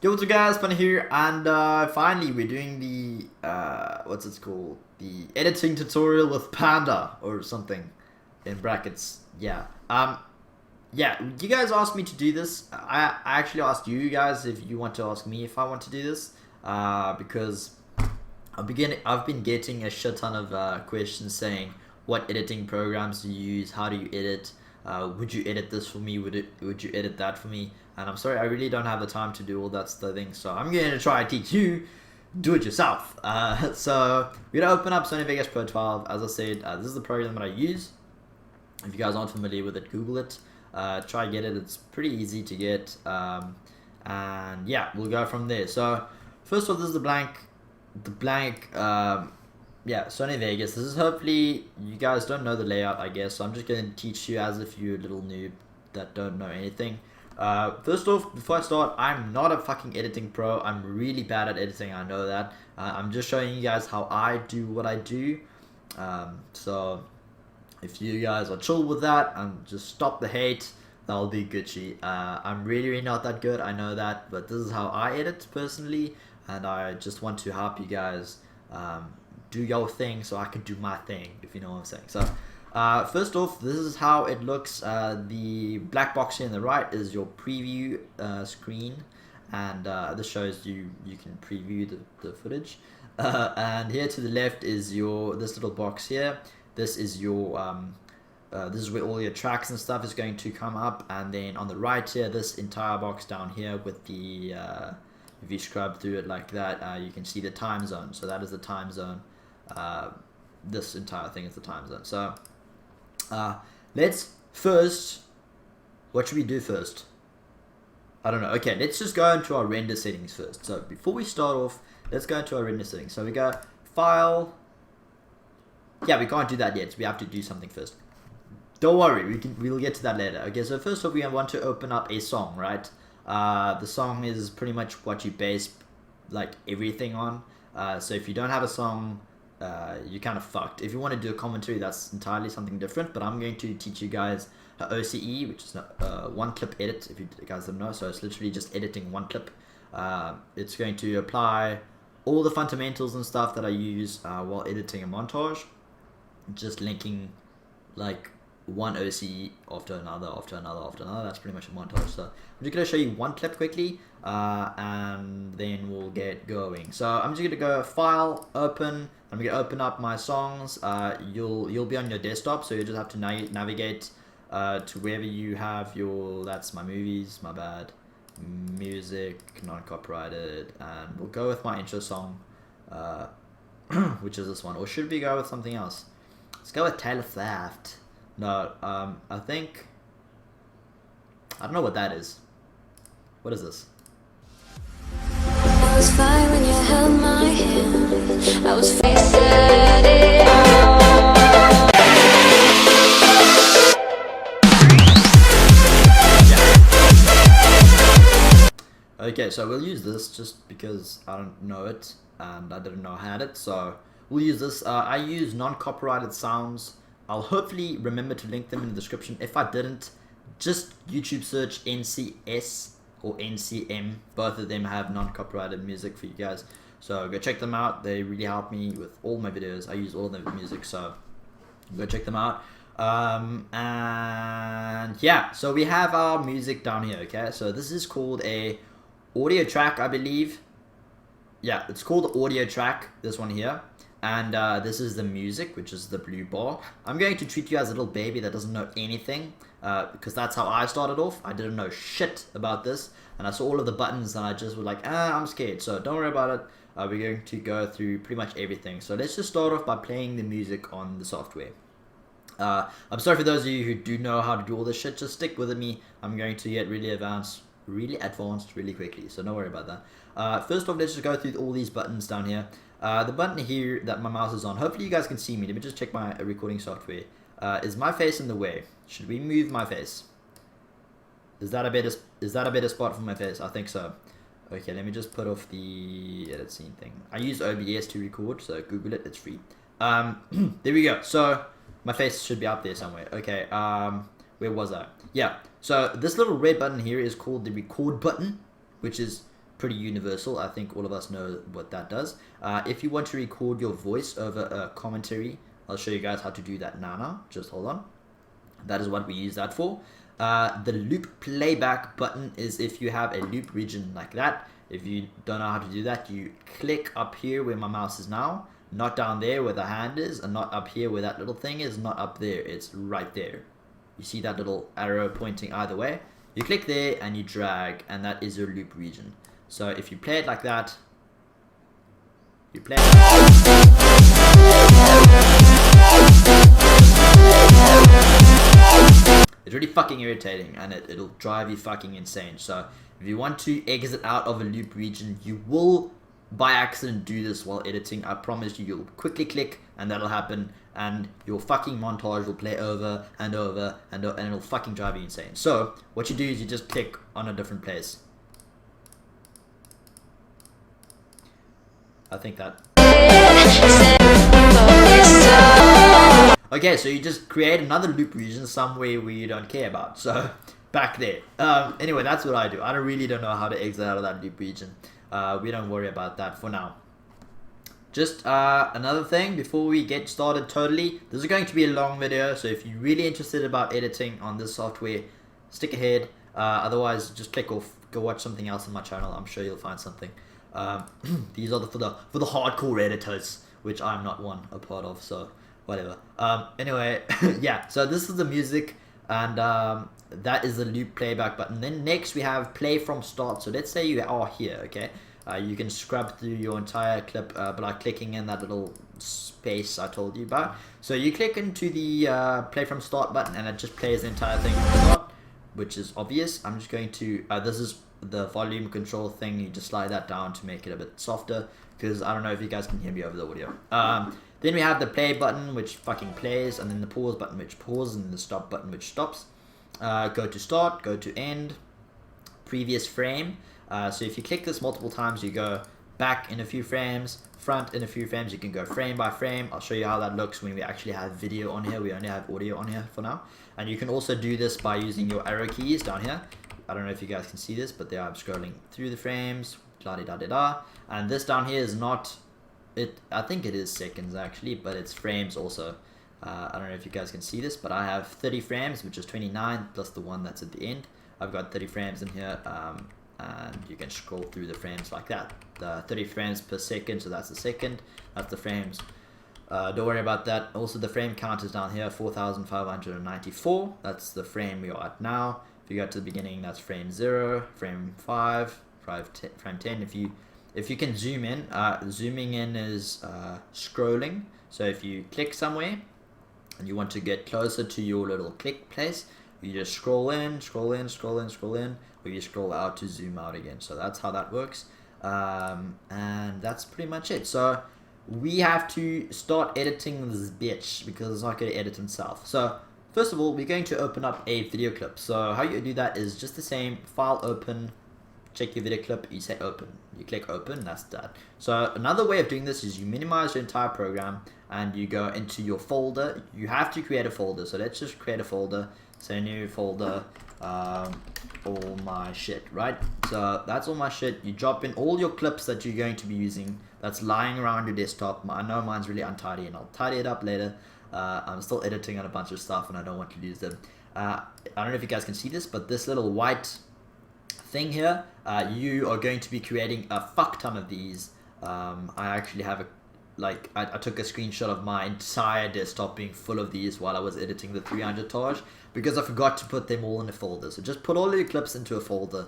Yo, what's up guys, Funny here, and finally we're doing the, what's it called? The editing tutorial with Panda, or something, in brackets, yeah. Yeah, you guys asked me to do this. I actually asked you guys if you want to ask me if I want to do this, because I've been getting a shit ton of questions saying, what editing programs do you use, how do you edit, would you edit this for me, would you edit that for me? And I'm sorry, I really don't have the time to do all that thing, so I'm going to try to teach you, do it yourself. So we're going to open up Sony Vegas Pro 12. As I said, this is the program that I use. If you guys aren't familiar with it, Google it, try get it. It's pretty easy to get, and yeah, we'll go from there. So first off, this is the blank, yeah, Sony Vegas. This is, hopefully you guys don't know the layout, I guess, so I'm just going to teach you as if you're a little noob that don't know anything. First off, before I start, I'm not a fucking editing pro. I'm really bad at editing, I know that. I'm just showing you guys how I do what I do. So if you guys are chill with that and just stop the hate, that'll be Gucci. I'm really not that good, I know that, but this is how I edit personally, and I just want to help you guys do your thing so I can do my thing, if you know what I'm saying. So first off, this is how it looks. The black box here on the right is your preview screen, and this shows you can preview the footage. And here to the left is this little box here. This is your this is where all your tracks and stuff is going to come up, and then on the right here, this entire box down here with the if you scrub through it like that, you can see the time zone. So that is the time zone. This entire thing is the time zone. So let's first, what should we do first? I don't know. Okay, let's just go into our render settings first. So before we start off, let's go into our render settings. So we go File. Yeah, we can't do that yet. So we have to do something first. Don't worry, we'll get to that later. Okay, so first off, we want to open up a song, right? The song is pretty much what you base like everything on. So if you don't have a song, you're kind of fucked. If you want to do a commentary, that's entirely something different, but I'm going to teach you guys OCE, which is one clip edit, if you guys don't know. So it's literally just editing one clip. It's going to apply all the fundamentals and stuff that I use while editing a montage, just linking like one OCE after another, after another, after another. That's pretty much a montage. So I'm just going to show you one clip quickly, and then we'll get going. So I'm just going to go File, Open. I'm going to open up my songs. You'll be on your desktop, so you just have to navigate to wherever you have your, that's my movies, my bad, music, non-copyrighted, and we'll go with my intro song, which is this one. Or should we go with something else? Let's go with Taylor Swift. No, I think, I don't know what that is. What is this? I was fine when you held my hand. I was facing it. Okay, so we'll use this just because I don't know it and I didn't know I had it, so we'll use this. I use non-copyrighted sounds. I'll hopefully remember to link them in the description. If I didn't, just YouTube search NCS or NCM. Both of them have non-copyrighted music for you guys, so go check them out. They really help me with all my videos. I use all of their music, so go check them out. And yeah, so we have our music down here. Okay, so this is called a audio track, I believe. Yeah, it's called the audio track, this one here. And this is the music, which is the blue bar. I'm going to treat you as a little baby that doesn't know anything, because that's how I started off. I didn't know shit about this, and I saw all of the buttons and I just was like, I'm scared. So don't worry about it. We're going to go through pretty much everything. So let's just start off by playing the music on the software. I'm sorry for those of you who do know how to do all this shit. Just stick with me. I'm going to get really advanced really quickly, so don't worry about that. First off, let's just go through all these buttons down here. The button here that my mouse is on, hopefully you guys can see me. Let me just check my recording software. Is my face in the way? Should we move my face? Is that a better spot for my face? I think so. Okay, let me just put off the edit scene thing. I use OBS to record, so Google it, it's free. There we go. So my face should be up there somewhere. Okay, where was I? Yeah, so this little red button here is called the record button, which is pretty universal. I think all of us know what that does. If you want to record your voice over a commentary, I'll show you guys how to do that now. Just hold on. That is what we use that for. The loop playback button is if you have a loop region like that. If you don't know how to do that, you click up here where my mouse is now, not down there where the hand is, and not up here where that little thing is, not up there, it's right there. You see that little arrow pointing either way? You click there and you drag, and that is your loop region. So if you play it like that, you play it. It's really fucking irritating, and it'll drive you fucking insane. So if you want to exit out of a loop region, you will by accident do this while editing. I promise you, you'll quickly click and that'll happen, and your fucking montage will play over and over and it'll fucking drive you insane. So what you do is you just click on a different place. I think that. Okay, so you just create another loop region somewhere where you don't care about. So back there. Anyway, that's what I do. I really don't know how to exit out of that loop region. We don't worry about that for now. Just another thing before we get started totally. This is going to be a long video, so if you're really interested about editing on this software, stick ahead. Otherwise, just click off. Go watch something else on my channel. I'm sure you'll find something. These are for the hardcore editors, which I'm not one a part of. So whatever. Anyway, yeah. So this is the music, and that is the loop playback button. Then next we have play from start. So let's say you are here, okay? You can scrub through your entire clip by clicking in that little space I told you about. So you click into the play from start button, and it just plays the entire thing from start, which is obvious. I'm just going to, this is the volume control thing. You just slide that down to make it a bit softer, because I don't know if you guys can hear me over the audio. Then we have the play button, which fucking plays, and then the pause button, which pauses, and the stop button, which stops. Go to start, go to end, previous frame. So if you click this multiple times, you go back in a few frames, front in a few frames. You can go frame by frame. I'll show you how that looks when we actually have video on here. We only have audio on here for now. And you can also do this by using your arrow keys down here. I don't know if you guys can see this, but there I'm scrolling through the frames, da-da-da-da-da. And this down here is not, I think it is seconds actually, but it's frames also. I don't know if you guys can see this, but I have 30 frames, which is 29 plus the one that's at the end. I've got 30 frames in here, and you can scroll through the frames like that. 30 frames per second, so that's the second. That's the frames. Don't worry about that. Also, the frame count is down here, 4,594. That's the frame we are at now. If you go to the beginning, that's frame 0, frame 5, frame 10. If you can zoom in, zooming in is scrolling. So if you click somewhere and you want to get closer to your little click place, you just scroll in, scroll in, scroll in, scroll in, or you scroll out to zoom out again. So that's how that works. And that's pretty much it. So we have to start editing this bitch because it's not going to edit himself. So first of all, we're going to open up a video clip. So how you do that is just the same, file open, check your video clip, you say open. You click open, that's that. So another way of doing this is you minimize your entire program and you go into your folder. You have to create a folder. So let's just create a folder. Say new folder, all my shit, right? So that's all my shit. You drop in all your clips that you're going to be using that's lying around your desktop. I know mine's really untidy and I'll tidy it up later. I'm still editing on a bunch of stuff and I don't want to lose them. I don't know if you guys can see this, but this little white thing here, you are going to be creating a fuck ton of these. I actually have I took a screenshot of my entire desktop being full of these while I was editing the 300 Taj because I forgot to put them all in a folder. So just put all of your clips into a folder,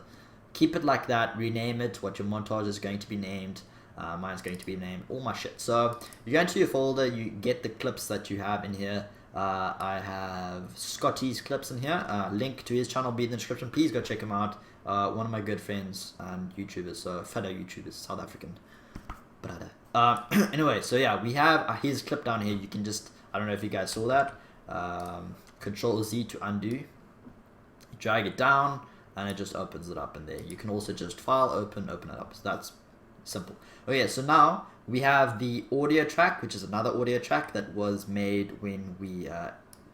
keep it like that, rename it, what your montage is going to be named. Mine's going to be named all my shit. So you go into your folder, you get the clips that you have in here. I have Scotty's clips in here. Link to his channel will be in the description. Please go check him out. One of my good friends and YouTubers, so fellow YouTubers, South African brother. Anyway, so yeah, we have his clip down here. You can just, I don't know if you guys saw that. Control Z to undo. Drag it down, and it just opens it up in there. You can also just file open it up. So that's simple. Okay, so now we have the audio track, which is another audio track that was made when we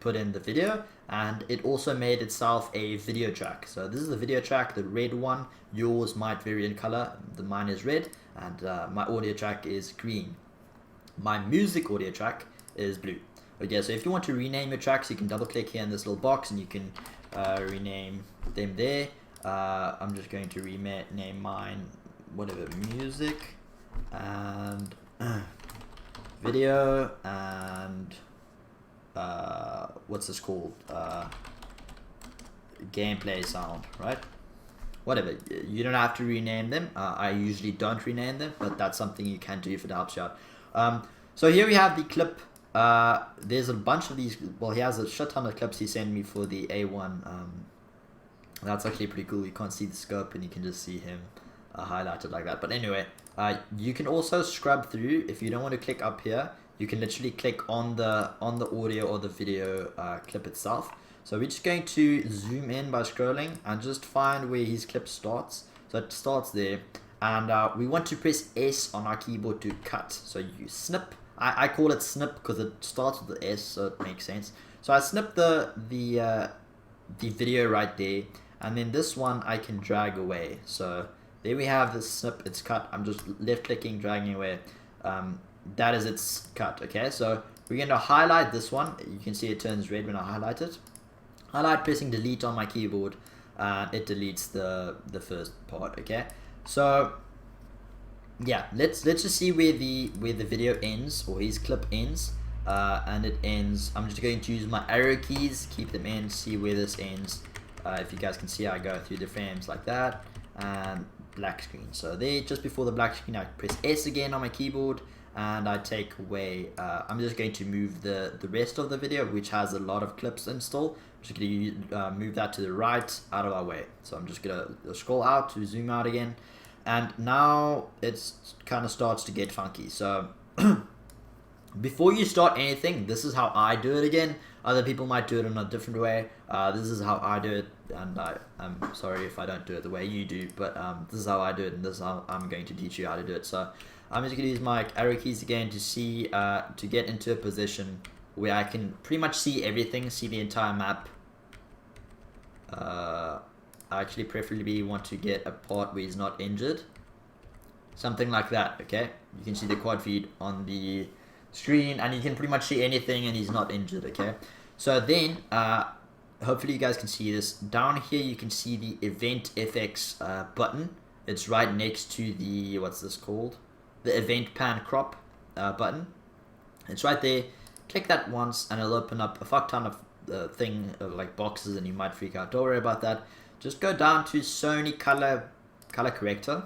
put in the video, and it also made itself a video track. So this is the video track, the red one. Yours might vary in color. Mine is red, and my audio track is green. My music audio track is blue. Okay, so if you want to rename your tracks, you can double click here in this little box and you can rename them there. I'm just going to rename mine, whatever, music and video and what's this called? Gameplay sound, right? Whatever, you don't have to rename them. I usually don't rename them, but that's something you can do if it helps you out. So here we have the clip. There's a bunch of these. Well, he has a shit ton of clips he sent me for the A1. That's actually pretty cool. You can't see the scope and you can just see him highlighted like that. But anyway, you can also scrub through. If you don't want to click up here, you can literally click on the audio or the video clip itself. So we're just going to zoom in by scrolling and just find where his clip starts. So it starts there, and we want to press S on our keyboard to cut. So you snip. I call it snip because it starts with the S, so it makes sense. So I snip the video right there, and then this one I can drag away. So there we have the snip. It's cut. I'm just left clicking, dragging away. That is its cut. Okay, so we're going to highlight this one. You can see it turns red when I highlight it. Highlight, pressing delete on my keyboard, and it deletes the first part. Okay, so yeah, let's just see where the video ends, or his clip ends, and it ends. I'm just going to use my arrow keys, keep them in, see where this ends. If you guys can see, I go through the frames like that, and black screen. So there, just before the black screen, I press S again on my keyboard, and I take away. I'm just going to move the rest of the video, which has a lot of clips installed. I'm just going to move that to the right, out of our way. So I'm just going to scroll out to zoom out again. And now it kind of starts to get funky. So before you start anything, this is how I do it again. Other people might do it in a different way. This is how I do it, and I'm sorry if I don't do it the way you do, but this is how I do it, and this is how I'm going to teach you how to do it. So I'm just going to use my arrow keys again to see, to get into a position where I can pretty much see everything, see the entire map. I actually preferably want to get a part where he's not injured. Something like that, okay? You can see the quad feed on the screen, and you can pretty much see anything and he's not injured, okay? So then, hopefully you guys can see this. Down here you can see the Event FX button. It's right next to the, what's this called? The Event Pan Crop button. It's right there. Click that once and it'll open up a fuck ton of like boxes, and you might freak out. Don't worry about that. Just go down to Sony color corrector.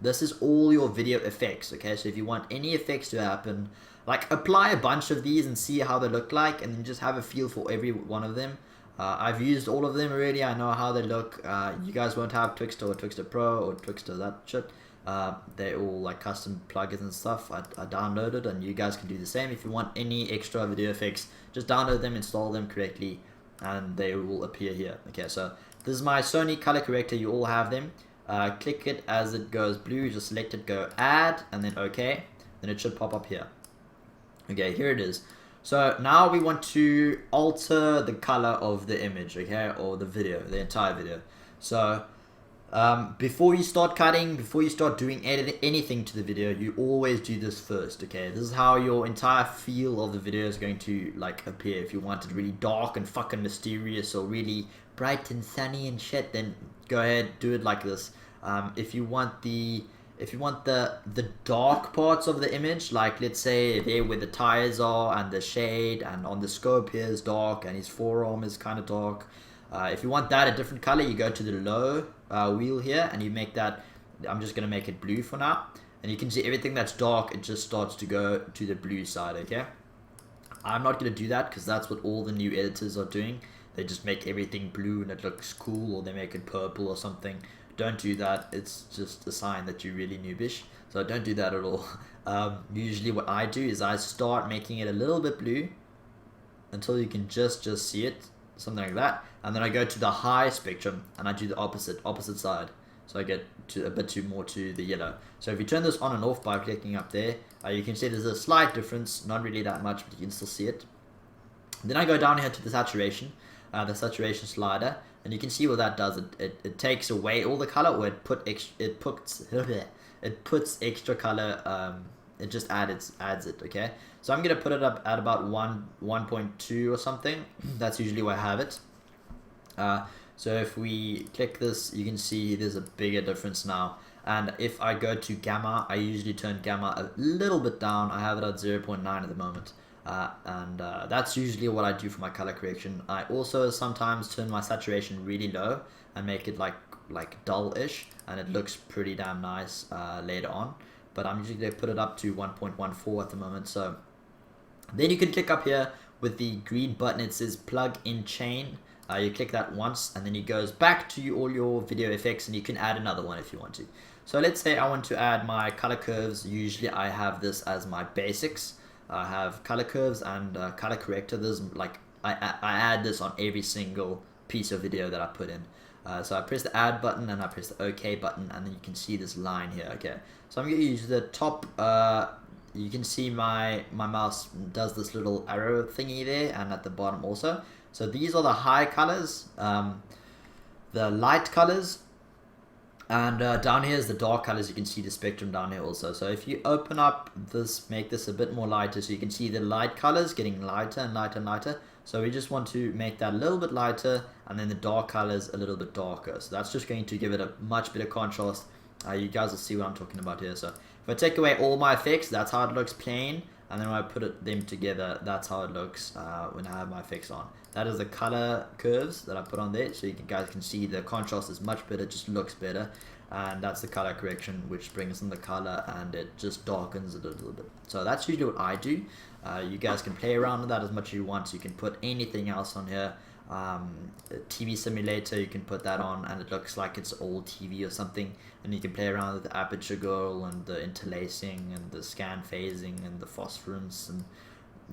This is all your video effects, okay? So if you want any effects to happen, like apply a bunch of these and see how they look like, and then just have a feel for every one of them. I've used all of them already. I know how they look. You guys won't have Twixtor or Twixtor Pro or Twixtor that shit. They're all like custom plugins and stuff. I downloaded, and you guys can do the same. If you want any extra video effects, just download them, install them correctly, and they will appear here. Okay, so this is my Sony color corrector. You all have them. Click it as it goes blue. Just select it, go add, and then OK. Then it should pop up here. Okay, here it is. So now we want to alter the color of the image, okay, or the video, the entire video. So before you start cutting, before you start doing anything to the video, you always do this first, okay? This is how your entire feel of the video is going to like appear. If you want it really dark and fucking mysterious, or really bright and sunny and shit, then go ahead, do it like this. If you want the dark parts of the image, like let's say there where the tires are and the shade, and on the scope here is dark, and his forearm is kind of dark. If you want that a different color, you go to the low wheel here, and you make that, I'm just going to make it blue for now, and you can see everything that's dark, it just starts to go to the blue side, okay? I'm not going to do that because that's what all the new editors are doing. They just make everything blue and it looks cool, or they make it purple or something. Don't do that. It's just a sign that you're really noobish, so don't do that at all. Usually what I do is I start making it a little bit blue until you can just see it, something like that, and then I go to the high spectrum and I do the opposite side, so I get to a bit more to the yellow. So if you turn this on and off by clicking up there, you can see there's a slight difference, not really that much, but you can still see it. Then I go down here to the saturation slider, and you can see what that does. It takes away all the color, or it puts extra color. It just adds it. Okay, so I'm gonna put it up at about 1.2 or something. That's usually where I have it. So if we click this, you can see there's a bigger difference now. And if I go to gamma, I usually turn gamma a little bit down. I have it at 0.9 at the moment. That's usually what I do for my color correction. I also sometimes turn my saturation really low and make it like dull-ish, and it looks pretty damn nice later on. But I'm usually going to put it up to 1.14 at the moment. So then you can click up here with the green button. It says plug in chain. You click that once, and then it goes back to all your video effects, and you can add another one if you want to. So let's say I want to add my color curves. Usually I have this as my basics. I have color curves and color corrector. There's I add this on every single piece of video that I put in. So I press the add button and I press the OK button, and then you can see this line here. Okay, so I'm going to use the top. You can see my mouse does this little arrow thingy there, and at the bottom also. So these are the high colors, the light colors, and down here is the dark colors. You can see the spectrum down here also. So if you open up this, make this a bit more lighter, so you can see the light colors getting lighter and lighter and lighter. So we just want to make that a little bit lighter, and then the dark colors a little bit darker. So that's just going to give it a much better contrast. You guys will see what I'm talking about here. So if I take away all my effects, that's how it looks plain. And then when I put them together, that's how it looks when I have my effects on. That is the color curves that I put on there, so you guys can see the contrast is much better, just looks better. And that's the color correction, which brings in the color and it just darkens it a little bit. So that's usually what I do. You guys can play around with that as much as you want. So you can put anything else on here. A TV simulator, you can put that on and it looks like it's old TV or something, and you can play around with the aperture girl and the interlacing and the scan phasing and the phosphorescence, and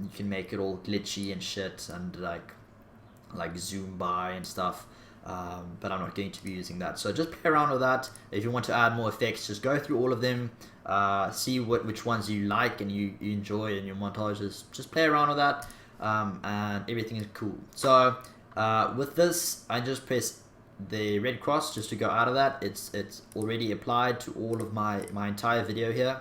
you can make it all glitchy and shit and like zoom by and stuff. But I'm not going to be using that, so just play around with that. If you want to add more effects, just go through all of them, see which ones you like and you enjoy in your montages. Just play around with that, and everything is cool. So with this, I just press the red cross just to go out of that. It's already applied to all of my entire video here,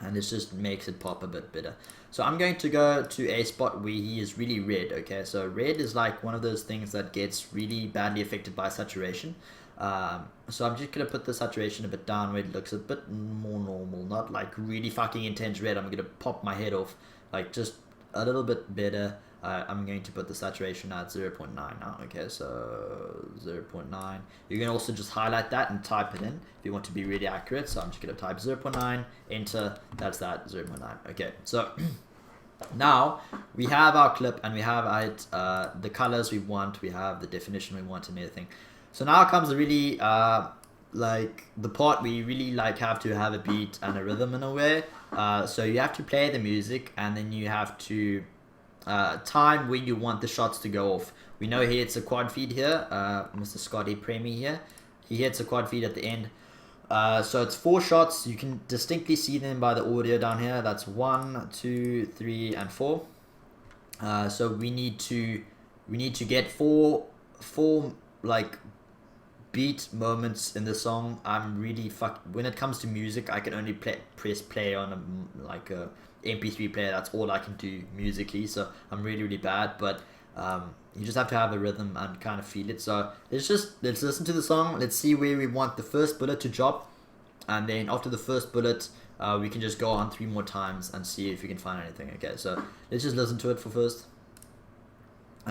and it just makes it pop a bit better. So I'm going to go to a spot where he is really red. Okay, so red is like one of those things that gets really badly affected by saturation. So I'm just going to put the saturation a bit down where it looks a bit more normal, not like really fucking intense red. I'm going to pop my head off, like just a little bit better. I'm going to put the saturation at 0.9 now. Okay, so 0.9. You can also just highlight that and type it in if you want to be really accurate. So I'm just going to type 0.9, enter, that's that, 0.9. Okay, so now we have our clip and we have the colors we want, we have the definition we want and everything. So now comes the really like the part where you really have to have a beat and a rhythm in a way. So you have to play the music, and then you have to time when you want the shots to go off. We know he hits a quad feed here, Mr. Scotty Premi here. He hits a quad feed at the end. So it's 4 shots. You can distinctly see them by the audio down here. That's 1, 2, 3, and 4. So we need to get four like beat moments in the song. I'm really when it comes to music, I can only press play on a MP3 player. That's all I can do musically, so I'm really bad, but you just have to have a rhythm and kind of feel it. So let's listen to the song. Let's see where we want the first bullet to drop, and then after the first bullet we can just go on 3 more times and see if we can find anything. Okay, so let's just listen to it for first.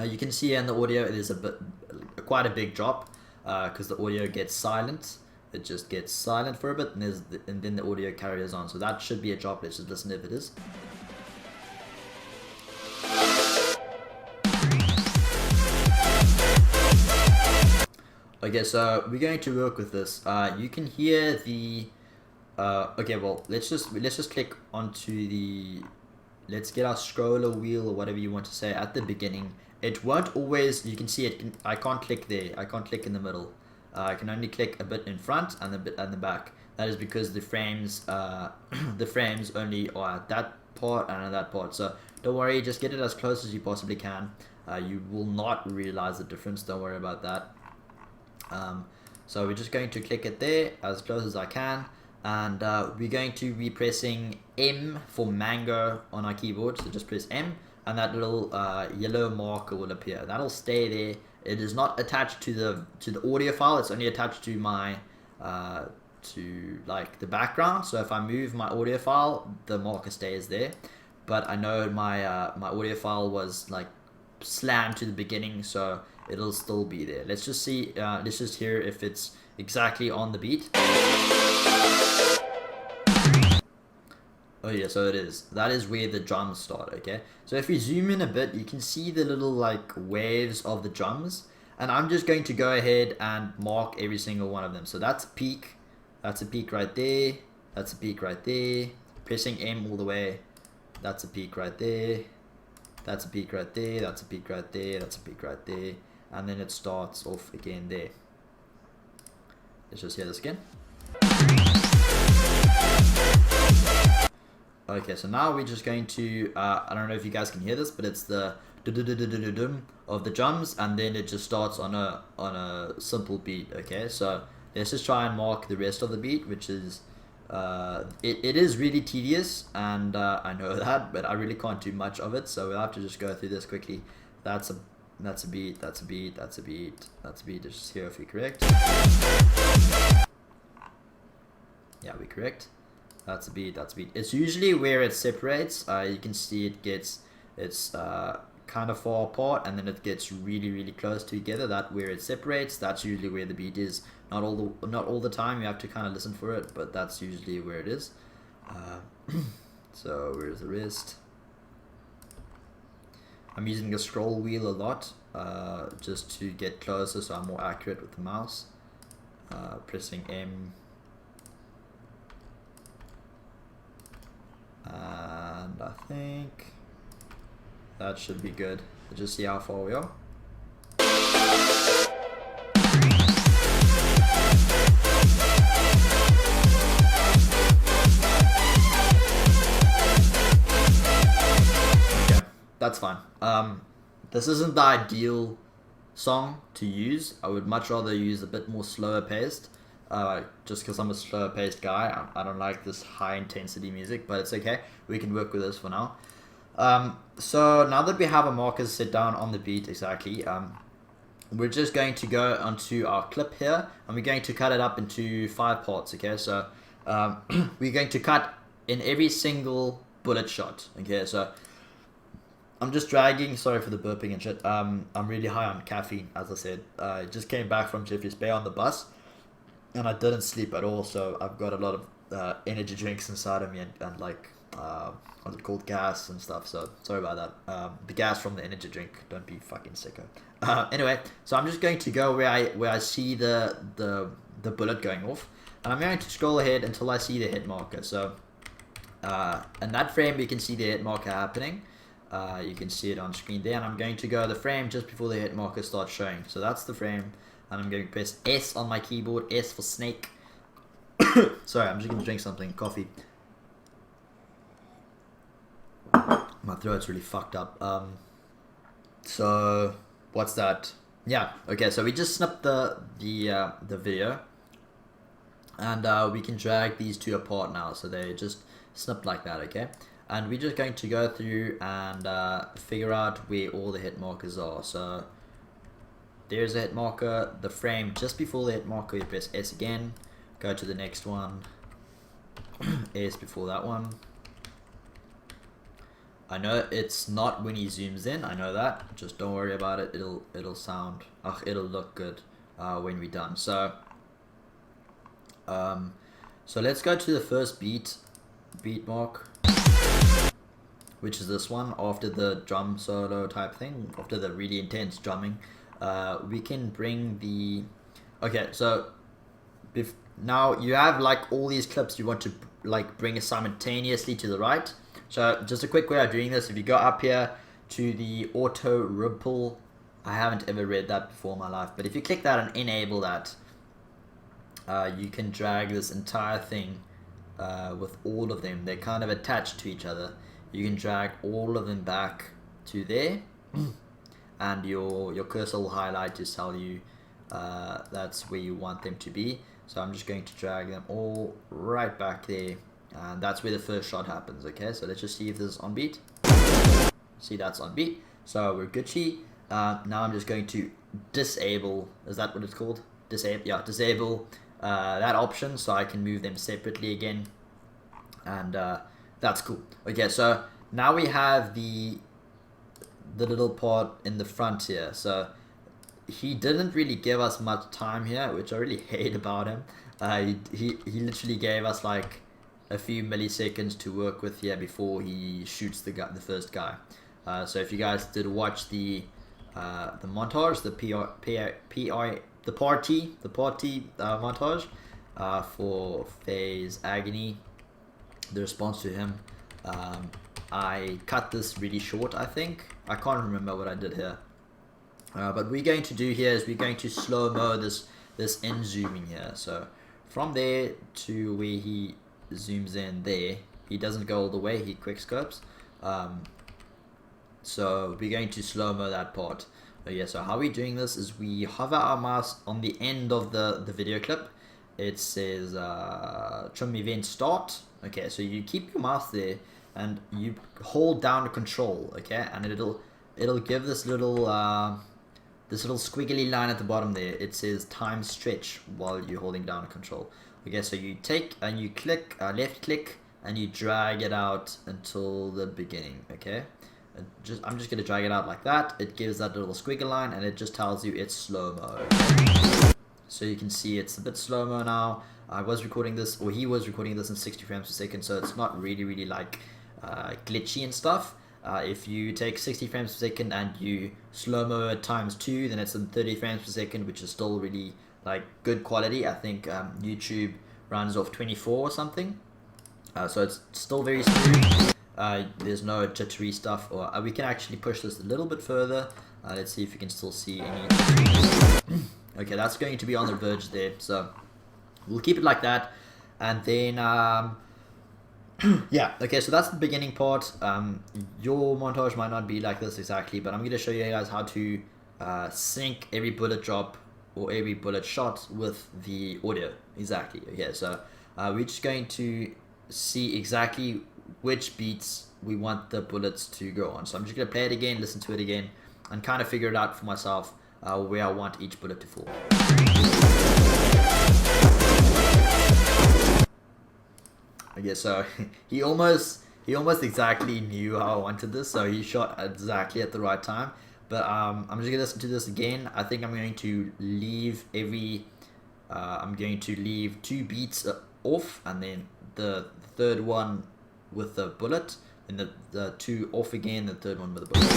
You can see in the audio it is quite a big drop, because the audio gets silent. It just gets silent for a bit, and then the audio carries on. So that should be a drop. Let's just listen if it is. Okay, so we're going to work with this. You can hear the. Okay, well, let's just click onto the. Let's get our scroller wheel or whatever you want to say at the beginning. It won't always. You can see it. I can't click there. I can't click in the middle. I can only click a bit in front and a bit at the back. That is because the frames only are at part and that part. So don't worry, just get it as close as you possibly can. You will not realize the difference, don't worry about that. So we're just going to click it there as close as I can, and we're going to be pressing M for mango on our keyboard. So just press M, and that little yellow marker will appear. That'll stay there. It is not attached to the audio file. It's only attached to my to like the background. So if I move my audio file, the marker stays there. But I know my my audio file was like slammed to the beginning, so it'll still be there. Let's just see. Let's just hear if it's exactly on the beat. Oh yeah, so it is. That is where the drums start, okay? So if we zoom in a bit, you can see the little like waves of the drums. And I'm just going to go ahead and mark every single one of them. So that's a peak. That's a peak right there. That's a peak right there. Pressing M all the way. That's a peak right there. That's a peak right there. That's a peak right there. That's a peak right there. And then it starts off again there. Let's just hear this again. Okay, so now we're just going to, I don't know if you guys can hear this, but it's the dum of the drums, and then it just starts on a simple beat. Okay, so let's just try and mark the rest of the beat, which is, it is really tedious, and I know that, but I really can't do much of it, so we'll have to just go through this quickly. That's a beat, that's a beat, that's a beat, that's a beat. Let's just hear if we're correct. Yeah, we're correct. That's a beat, that's a beat. It's usually where it separates. You can see it's kind of far apart, and then it gets really close together. That where it separates, that's usually where the beat is. Not all the time. You have to kind of listen for it, but that's usually where it is. So where's the rest? I'm using the scroll wheel a lot, just to get closer, so I'm more accurate with the mouse. Pressing M. And I think that should be good. Let's just see how far we are. Okay, that's fine. This isn't the ideal song to use. I would much rather use a bit more slower paced. Just because I'm a slower paced guy, I don't like this high intensity music, but it's okay. We can work with this for now. So now that we have our markers set down on the beat exactly, we're just going to go onto our clip here, and we're going to cut it up into 5 parts. Okay, so we're going to cut in every single bullet shot. Okay, so I'm just dragging. Sorry for the burping and shit. I'm really high on caffeine, as I said. I just came back from Jeffreys Bay on the bus, and I didn't sleep at all, so I've got a lot of energy drinks inside of me, and like what's it called, gas and stuff. So sorry about that. The gas from the energy drink. Don't be fucking sicko. Anyway, so I'm just going to go where I see the bullet going off, and I'm going to scroll ahead until I see the hit marker. So in that frame, you can see the hit marker happening. You can see it on screen there, and I'm going to go the frame just before the hit marker starts showing. So that's the frame. And I'm going to press S on my keyboard, S for snake. Sorry, I'm just going to drink something, coffee. My throat's really fucked up. So, what's that? Yeah, okay, so we just snipped the video. And we can drag these two apart now, so they just snipped like that, okay? And we're just going to go through and figure out where all the hit markers are. So there's a hit marker, the frame just before the hit marker, you press S again, go to the next one, S before that one. I know it's not when he zooms in, I know that, just don't worry about it, it'll sound, it'll look good when we're done. So let's go to the first beat mark, which is this one, after the drum solo type thing, after the really intense drumming. We can bring the, okay, so now you have like all these clips you want to like bring simultaneously to the right. So just a quick way of doing this, if you go up here to the auto ripple, I haven't ever read that before in my life, but if you click that and enable that, you can drag this entire thing with all of them. They're kind of attached to each other. you can drag all of them back to there, and your cursor will highlight to tell you that's where you want them to be. So I'm just going to drag them all right back there, and that's where the first shot happens. Okay, so let's just see if this is on beat. See, that's on beat, so we're Gucci. Now I'm just going to disable, is that what it's called? Disable that option, so I can move them separately again, and that's cool. Okay, so now we have the little part in the front here. So he didn't really give us much time here, which I really hate about him. He literally gave us like a few milliseconds to work with here before he shoots the first guy. So if you guys did watch the montage, the party montage for Faye's agony, the response to him, I cut this really short. I think I can't remember what I did here, but what we're going to do here is we're going to slow-mo this in zooming here. So from there to where he zooms in there, he doesn't go all the way, he quick scopes. So we're going to slow-mo that part. Yeah, so how we're doing this is we hover our mouse on the end of the video clip. It says trim event start. Okay, so you keep your mouse there and you hold down the control, okay, and it'll give this little squiggly line at the bottom there. It says time stretch while you're holding down the control. Okay, so you take and you click left click and you drag it out until the beginning. Okay, I'm just gonna drag it out like that. It gives that little squiggle line and it just tells you it's slow-mo. So you can see it's a bit slow-mo now. I was recording this, or he was recording this in 60 frames per second, so it's not really like glitchy and stuff. If you take 60 frames per second and you slow-mo it ×2, then it's in 30 frames per second, which is still really like good quality. I think YouTube runs off 24 or something, so it's still very smooth. There's no jittery stuff, or we can actually push this a little bit further. Let's see if you can still see any. Okay, that's going to be on the verge there, so we'll keep it like that. And then yeah, okay, so that's the beginning part. Your montage might not be like this exactly, but I'm going to show you guys how to sync every bullet drop or every bullet shot with the audio. Exactly. Okay, so we're just going to see exactly which beats we want the bullets to go on. So I'm just going to play it again, listen to it again, and kind of figure it out for myself where I want each bullet to fall. Okay, so he almost exactly knew how I wanted this, so he shot exactly at the right time. But I'm just gonna listen to this again. I think I'm going to leave I'm going to leave 2 beats off, and then the third one with the bullet, and the 2 off again, the third one with the bullet.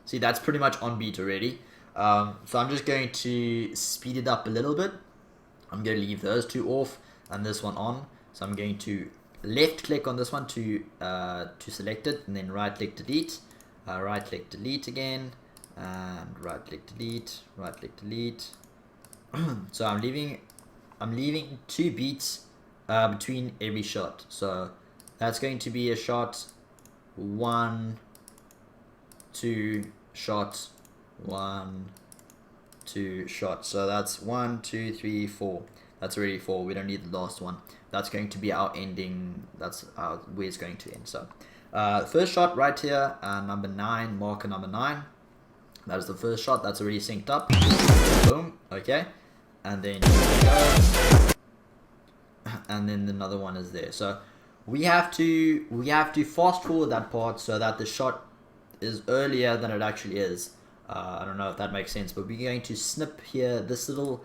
See, that's pretty much on beat already. So I'm just going to speed it up a little bit. I'm going to leave those 2 off and this one on. So I'm going to left click on this one to select it, and then right click delete, right click delete again, and right click delete, right click delete. So I'm leaving 2 beats between every shot. So that's going to be a shot 1, 2, shot 1, 2, shot. So that's 1, 2, 3, 4. That's already 4. We don't need the last one. That's going to be our ending. That's where it's going to end. So first shot right here, number 9, marker number 9. That is the first shot. That's already synced up. Boom. Okay, and then and then another one is there. So we have to fast forward that part so that the shot is earlier than it actually is. I don't know if that makes sense, but we're going to snip here this little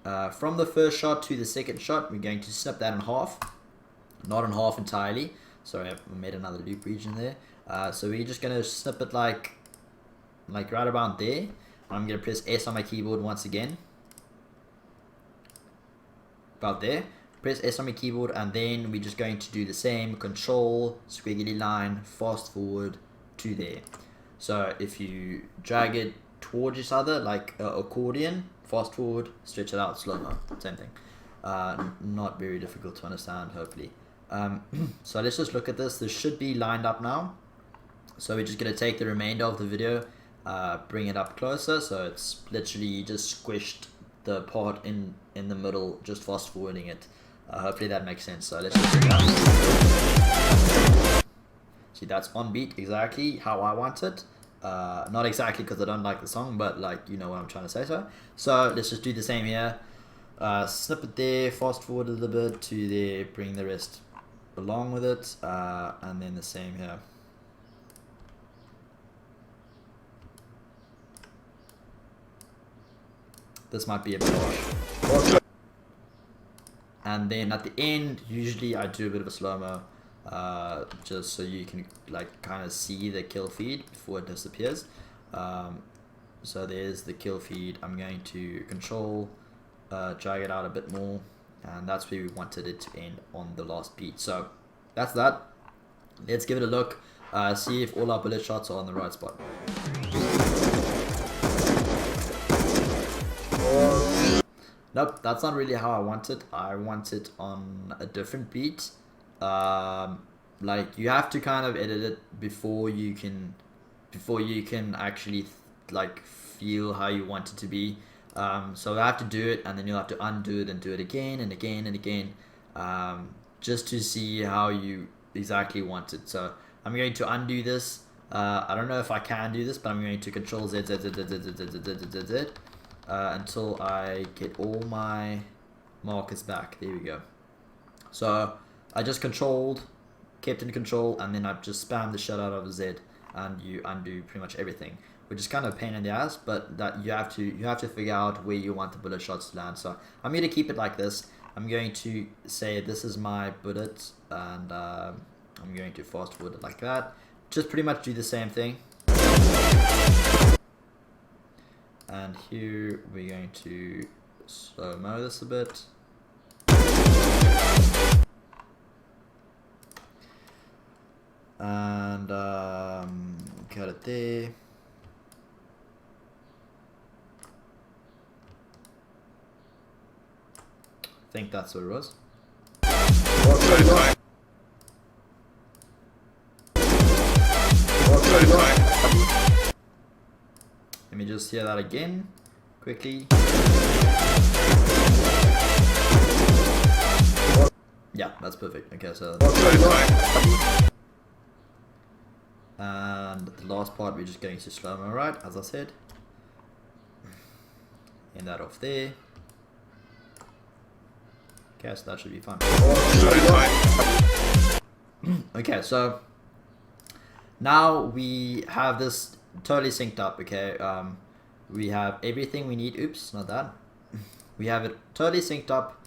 from the first shot to the second shot. We're going to snip that in half, not in half entirely. Sorry, I made another loop region there. So we're just going to snip it like right around there. I'm going to press S on my keyboard once again, about there. Press S on my keyboard, and then we're just going to do the same, control, squiggly line, fast forward to there. So if you drag it towards each other like an accordion, fast forward, stretch it out, slow-mo, same thing. Not very difficult to understand, hopefully. So let's just look at this. This should be lined up now. So we're just going to take the remainder of the video, bring it up closer, so it's literally just squished the part in the middle, just fast forwarding it. Hopefully that makes sense. So let's just do that. See, that's on beat, exactly how I want it. Not exactly because I don't like the song, but like, you know what I'm trying to say. So let's just do the same here. Snip it there, fast forward a little bit to there, bring the rest along with it, and then the same here. This might be a bit harsh. And then at the end, usually I do a bit of a slow-mo, just so you can like kind of see the kill feed before it disappears. So there's the kill feed. I'm going to control, drag it out a bit more, and that's where we wanted it to end on the last beat. So that's that. Let's give it a look, see if all our bullet shots are on the right spot. Nope, that's not really how I want it. I want it on a different beat. Like you have to kind of edit it before you can actually like feel how you want it to be. So I have to do it, and then you'll have to undo it and do it again and again and again, just to see how you exactly want it. So I'm going to undo this. I don't know if I can do this, but I'm going to Control Z Z Z Z Z Z Z Z Z Z until I get all my markers back. There we go. So I just kept in control, and then I just spammed the shit out of Z, and you undo pretty much everything, which is kind of a pain in the ass, but that you have to figure out where you want the bullet shots to land. So I'm going to keep it like this. I'm going to say this is my bullet, and I'm going to fast forward it like that. Just pretty much do the same thing. And here we're going to slow-mo this a bit. And cut it there. I think that's what it was. Let me just hear that again, quickly. Yeah, that's perfect. Okay, so. And the last part, we're just going to slow-mo, right? As I said. End that off there. Okay, so that should be fun. Okay, so now we have this totally synced up. Okay, we have everything we need. Oops, not that. We have it totally synced up.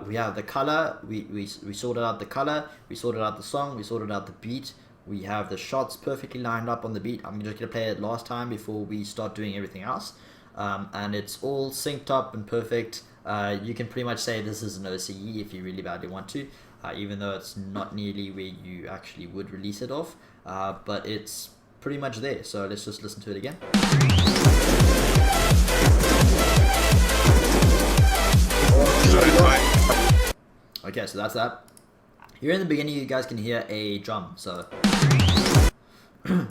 We have the color. We sorted out the color. We sorted out the song. We sorted out the beat. We have the shots perfectly lined up on the beat. I'm just gonna play it last time before we start doing everything else. And it's all synced up and perfect. You can pretty much say this is an OCE if you really badly want to, even though it's not nearly where you actually would release it off, but it's pretty much there. So let's just listen to it again. Okay, so that's that. Here in the beginning, you guys can hear a drum. So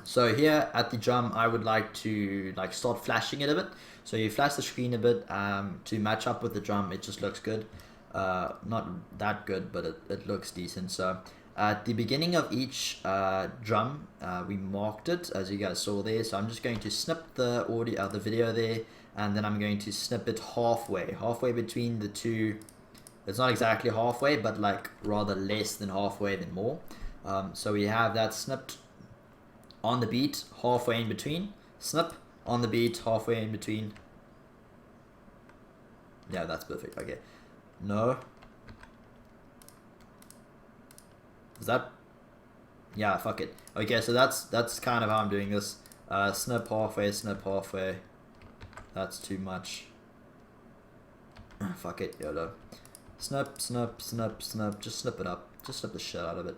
so here at the drum, I would like to start flashing it a bit. So you flash the screen a bit to match up with the drum. It just looks good. Not that good, but it looks decent. So at the beginning of each drum, we marked it, as you guys saw there. So I'm just going to snip the audio, the video there, and then I'm going to snip it halfway between the two. It's not exactly halfway, but like rather less than halfway than more. So we have that snipped on the beat, halfway in between. Snip on the beat, halfway in between. Yeah, that's perfect. Okay. No. Is that? Yeah, fuck it. Okay, so that's kind of how I'm doing this. Snip halfway. That's too much. Fuck it, YOLO. Snip. Just snip it up. Just snip the shit out of it.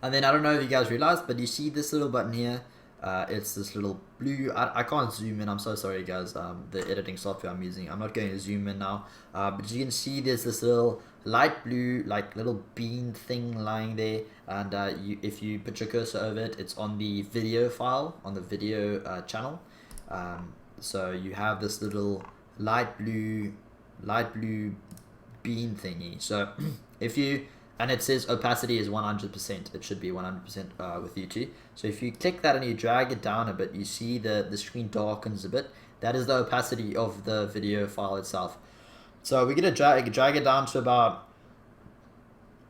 And then I don't know if you guys realized, but you see this little button here. It's this little blue. I can't zoom in. I'm so sorry, guys. The editing software I'm using. I'm not going to zoom in now. But you can see there's this little light blue, like little bean thing lying there. And if you put your cursor over it, it's on the video file on the video channel. So you have this little light blue bean thingy. So if you and it says opacity is 100%. It should be 100% with you too. So if you click that and you drag it down a bit, you see the screen darkens a bit. That is the opacity of the video file itself. So we're going to drag it down to about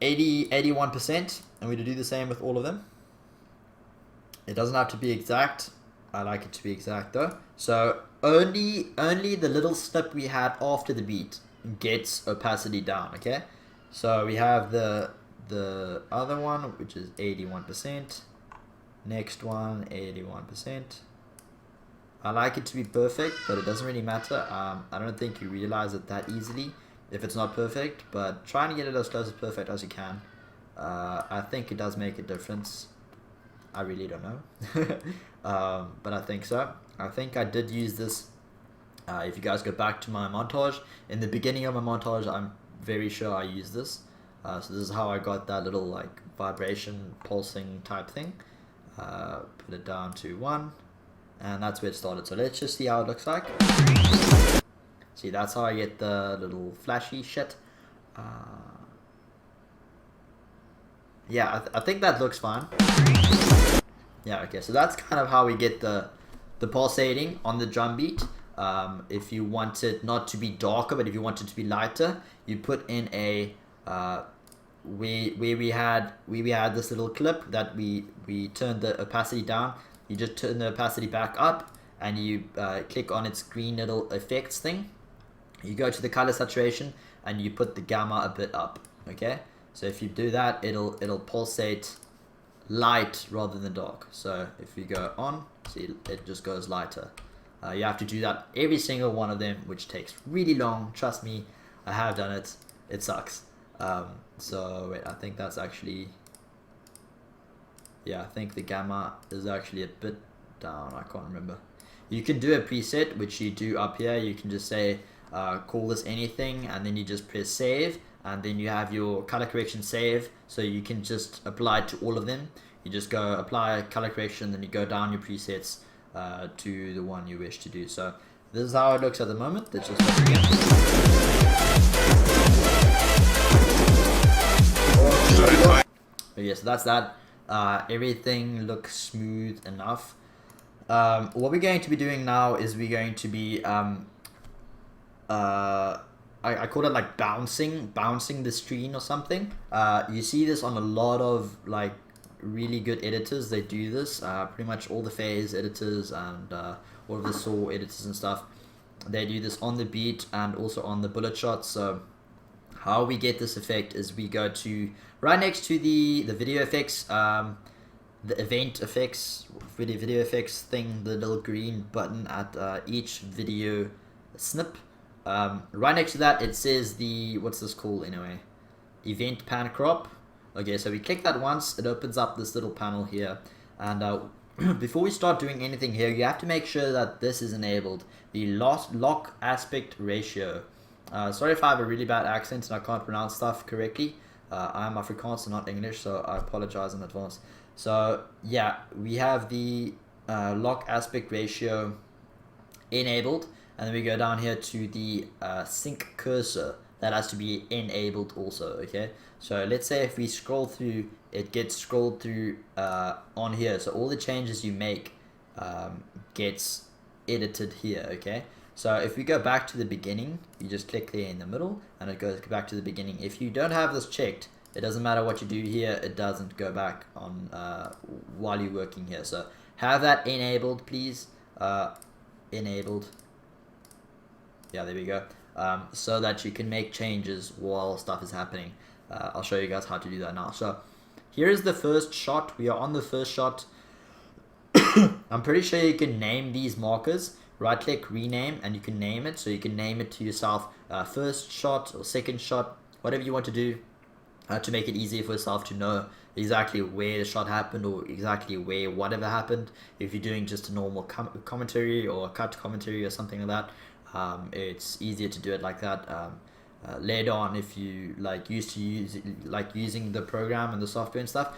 81%. And we're going to do the same with all of them. It doesn't have to be exact. I like it to be exact though. So only the little snip we had after the beat gets opacity down, okay? So we have the other one, which is 81%. Next one, 81%. I like it to be perfect, but it doesn't really matter. I don't think you realize it that easily if it's not perfect, but trying to get it as close to perfect as you can. I think it does make a difference. I really don't know. But I think so. I think I did use this. If you guys go back to my montage, in the beginning of my montage, I'm very sure I used this. So this is how I got that little like vibration pulsing type thing. Put it down to 1, and that's where it started. So let's just see how it looks like. See, that's how I get the little flashy shit. Yeah, I think that looks fine. Yeah, okay, so that's kind of how we get the pulsating on the drum beat. If you want it not to be darker, but if you want it to be lighter, you put in a where we had this little clip that we turned the opacity down. You just turn the opacity back up, and you click on its green little effects thing. You go to the color saturation, and you put the gamma a bit up. Okay, so if you do that, it'll pulsate light rather than dark. So if you go on, see, it just goes lighter. You have to do that every single one of them, which takes really long. Trust me, I have done it. It sucks. So wait, I think that's actually, yeah, I think the gamma is actually a bit down. I can't remember. You can do a preset, which you do up here. You can just say call this anything, and then you just press save, and then you have your color correction save. So you can just apply it to all of them. You just go apply color correction, then you go down your presets to the one you wish to do. So this is how it looks at the moment. Let's just look again. But yeah, so that's that. Everything looks smooth enough. What we're going to be doing now is we're going to be I call it like bouncing the screen or something. You see this on a lot of like really good editors. They do this. Pretty much all the phase editors and all of the saw editors and stuff, they do this on the beat and also on the bullet shots. So how we get this effect is we go to right next to the video effects, the event effects, video effects thing, the little green button at each video snip. Right next to that, it says the, what's this called anyway? Event pan crop. Okay, so we click that once, it opens up this little panel here. And before we start doing anything here, you have to make sure that this is enabled. The lock aspect ratio. Sorry if I have a really bad accent and I can't pronounce stuff correctly. I'm Afrikaans and not English, so I apologize in advance. So yeah, we have the lock aspect ratio enabled. And then we go down here to the sync cursor. That has to be enabled also, okay? So let's say if we scroll through, it gets scrolled through on here. So all the changes you make gets edited here, okay? So if we go back to the beginning, you just click there in the middle, and it goes back to the beginning. If you don't have this checked, it doesn't matter what you do here, it doesn't go back on while you're working here. So have that enabled, please. Enabled. Yeah, there we go. So that you can make changes while stuff is happening. I'll show you guys how to do that now. So here's the first shot. We are on the first shot. I'm pretty sure you can name these markers. Right click, rename, and you can name it. So you can name it to yourself, first shot or second shot, whatever you want to do to make it easier for yourself to know exactly where the shot happened or exactly where whatever happened. If you're doing just a normal commentary or a cut commentary or something like that, it's easier to do it like that. Later on, if you like used to using the program and the software and stuff,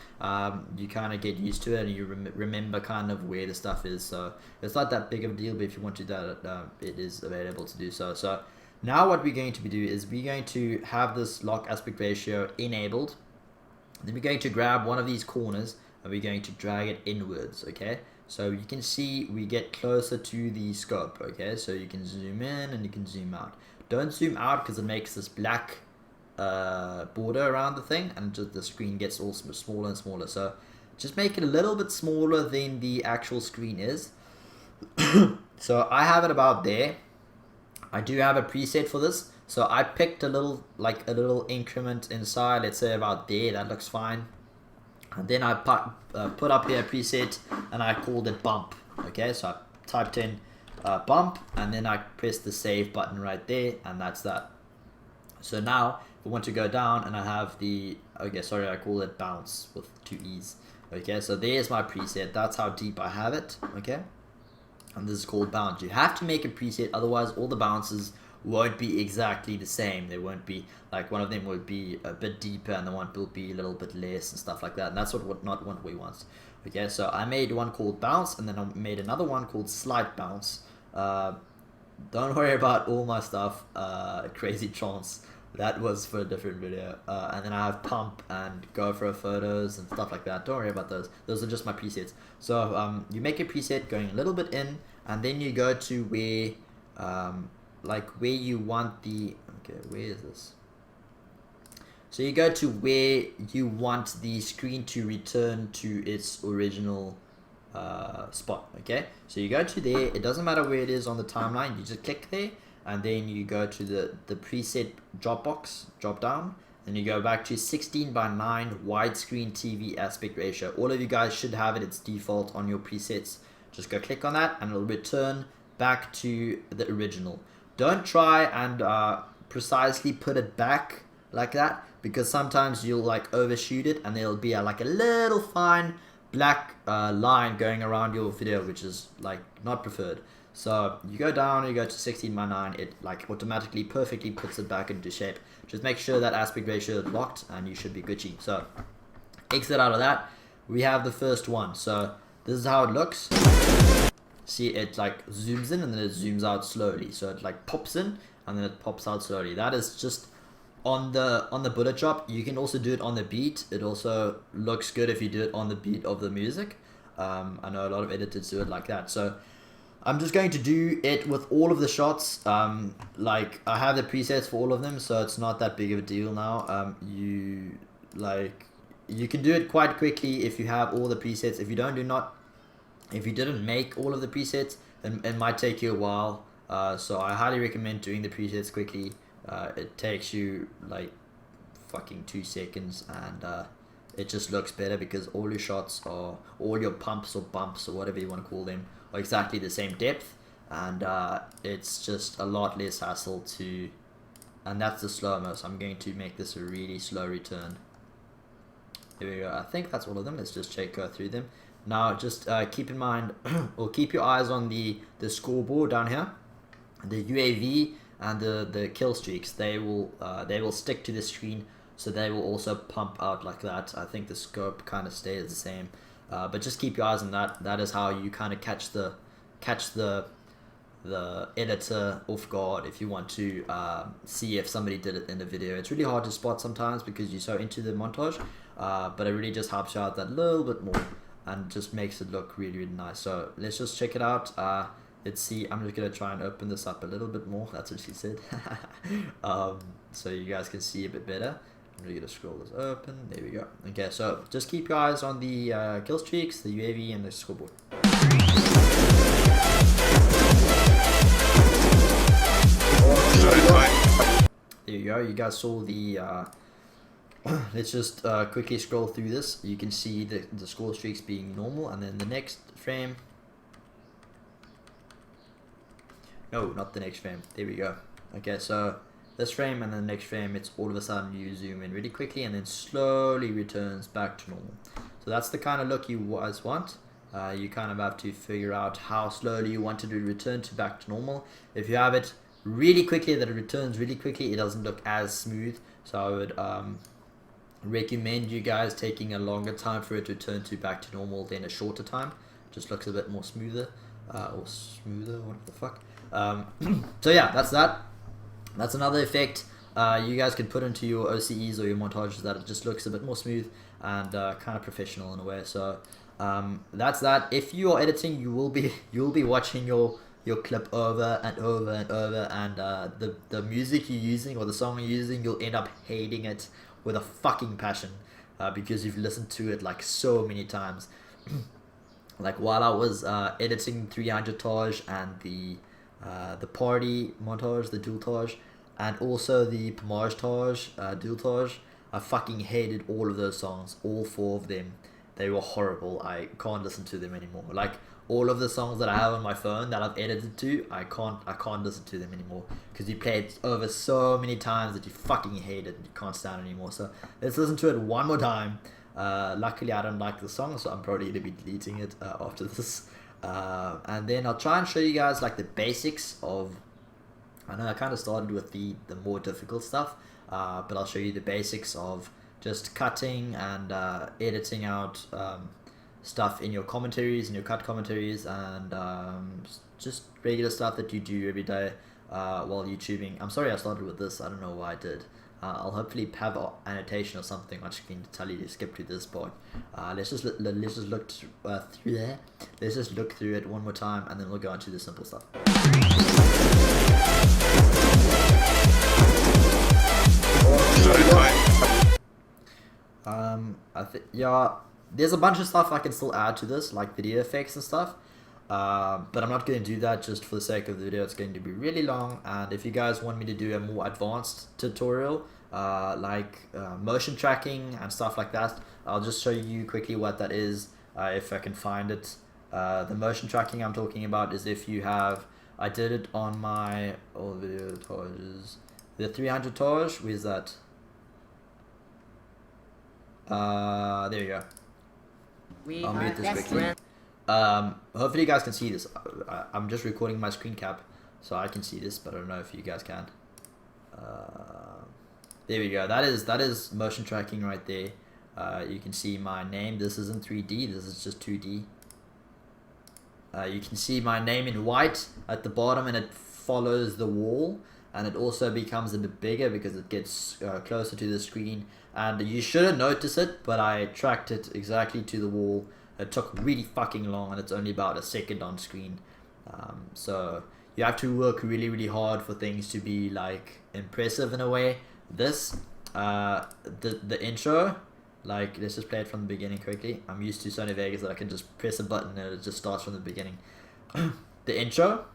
you kind of get used to it and you remember kind of where the stuff is. So it's not that big of a deal, but if you want to do that, it is available to do so. So now what we're going to do is we're going to have this lock aspect ratio enabled. Then we're going to grab one of these corners and we're going to drag it inwards. Okay, so you can see we get closer to the scope. Okay, so you can zoom in and you can zoom out. Don't zoom out because it makes this black border around the thing and just the screen gets all smaller and smaller. So just make it a little bit smaller than the actual screen is. So I have it about there. I do have a preset for this. So I picked a little increment inside, let's say about there. That looks fine. And then I put up here a preset and I called it bump. Okay, so I typed in bump and then I press the save button right there, and that's that. So now if I want to go down and I have the, okay, sorry, I call it bounce with 2 E's. Okay, so there's my preset. That's how deep I have it. Okay, and this is called bounce. You have to make a preset, otherwise all the bounces won't be exactly the same. They won't be like, one of them will be a bit deeper and the one will be a little bit less and stuff like that, and that's not what we want. Okay, so I made one called bounce and then I made another one called slight bounce. Don't worry about all my stuff, crazy trance, that was for a different video. And then I have pump and GoPro photos and stuff like that. Don't worry about those are just my presets. So you make a preset going a little bit in, and then you go to where where you want the, okay, where is this? So you go to where you want the screen to return to its original spot. Okay, so you go to there, it doesn't matter where it is on the timeline, you just click there and then you go to the preset drop down, and you go back to 16:9 widescreen TV aspect ratio. All of you guys should have it, it's default on your presets. Just go click on that and it'll return back to the original. Don't try and precisely put it back like that, because sometimes you'll like overshoot it and there'll be like a little fine black line going around your video, which is like not preferred. So you go down, you go to 16:9, it like automatically perfectly puts it back into shape. Just make sure that aspect ratio is locked and you should be Gucci. So exit out of that, we have the first one. So this is how it looks. See, it like zooms in and then it zooms out slowly. So it like pops in and then it pops out slowly. That is just on the bullet drop. You can also do it on the beat. It also looks good if you do it on the beat of the music. I know a lot of editors do it like that. So I'm just going to do it with all of the shots. Like I have the presets for all of them, so it's not that big of a deal now. You can do it quite quickly if you have all the presets. If you didn't make all of the presets, then it might take you a while. So I highly recommend doing the presets quickly. It takes you like fucking 2 seconds, and it just looks better because all your shots are, all your pumps or bumps or whatever you want to call them, are exactly the same depth, and it's just a lot less hassle to, and that's the slow-mo. So I'm going to make this a really slow return. There we go. I think that's all of them. Let's just go through them. Now just keep in mind or keep your eyes on the scoreboard down here. The UAV and the kill streaks, they will stick to the screen, so they will also pump out like that. I think the scope kind of stays the same, but just keep your eyes on that. That is how you kind of catch the editor off guard if you want to see if somebody did it in the video. It's really hard to spot sometimes because you're so into the montage, but it really just helps you out that little bit more and just makes it look really, really nice. So let's just check it out. Let's see. I'm just gonna try and open this up a little bit more. That's what she said. So you guys can see a bit better. I'm really gonna scroll this open. There we go. Okay, so just keep your eyes on the kill streaks, the UAV, and the scoreboard. There you go. You guys saw the. Let's just quickly scroll through this. You can see the score streaks being normal, and then the next frame. No, not the next frame. There we go. Okay, so this frame, and then the next frame it's all of a sudden you zoom in really quickly and then slowly returns back to normal. So that's the kind of look you guys want. You kind of have to figure out how slowly you want it to return to back to normal. If you have it really quickly that it returns really quickly, it doesn't look as smooth. So I would recommend you guys taking a longer time for it to return to back to normal than a shorter time. Just looks a bit more smoother, or smoother, what the fuck. So yeah, that's that. That's another effect you guys can put into your OCEs or your montages, that it just looks a bit more smooth and kind of professional in a way. So that's that. If you are editing, you'll be watching your clip over and over and over, and the music you're using or the song you're using, you'll end up hating it with a fucking passion because you've listened to it like so many times. Like while I was editing 300 Taj and the party montage, the dual Taj, and also the Pomage Taj, dual Taj, I fucking hated all of those songs, all 4 of them. They were horrible. I can't listen to them anymore. Like all of the songs that I have on my phone that I've edited to, I can't listen to them anymore because you play it over so many times that you fucking hate it and you can't stand it anymore. So let's listen to it one more time. Luckily I don't like the song, so I'm probably gonna be deleting it after this. And then I'll try and show you guys like the basics of, I know I kind of started with the more difficult stuff, but I'll show you the basics of just cutting and editing out stuff in your commentaries, in your cut commentaries, and just regular stuff that you do every day while YouTubing. I'm sorry I started with this, I don't know why I did. I'll hopefully have an annotation or something on screen to tell you to skip to this part. Let's just look through there. Let's just look through it one more time, and then we'll go into the simple stuff. Yeah, there's a bunch of stuff I can still add to this, like video effects and stuff. But I'm not going to do that just for the sake of the video. It's going to be really long, and if you guys want me to do a more advanced tutorial like motion tracking and stuff like that, I'll just show you quickly what that is if I can find it. The motion tracking I'm talking about is if you have, I did it on my old video Tages, the 300 Taj. Where's that? There you go. I'll mute this quickly. Hopefully you guys can see this. I'm just recording my screen cap so I can see this, but I don't know if you guys can. There we go. That is motion tracking right there. You can see my name. This isn't 3D, this is just 2D. You can see my name in white at the bottom, and it follows the wall, and it also becomes a bit bigger because it gets closer to the screen, and you shouldn't notice it, but I tracked it exactly to the wall. It took really fucking long, and it's only about a second on screen. So you have to work really hard for things to be like impressive in a way. This the intro, like, let's just play it from the beginning quickly. I'm used to Sony Vegas that I can just press a button and it just starts from the beginning. The intro,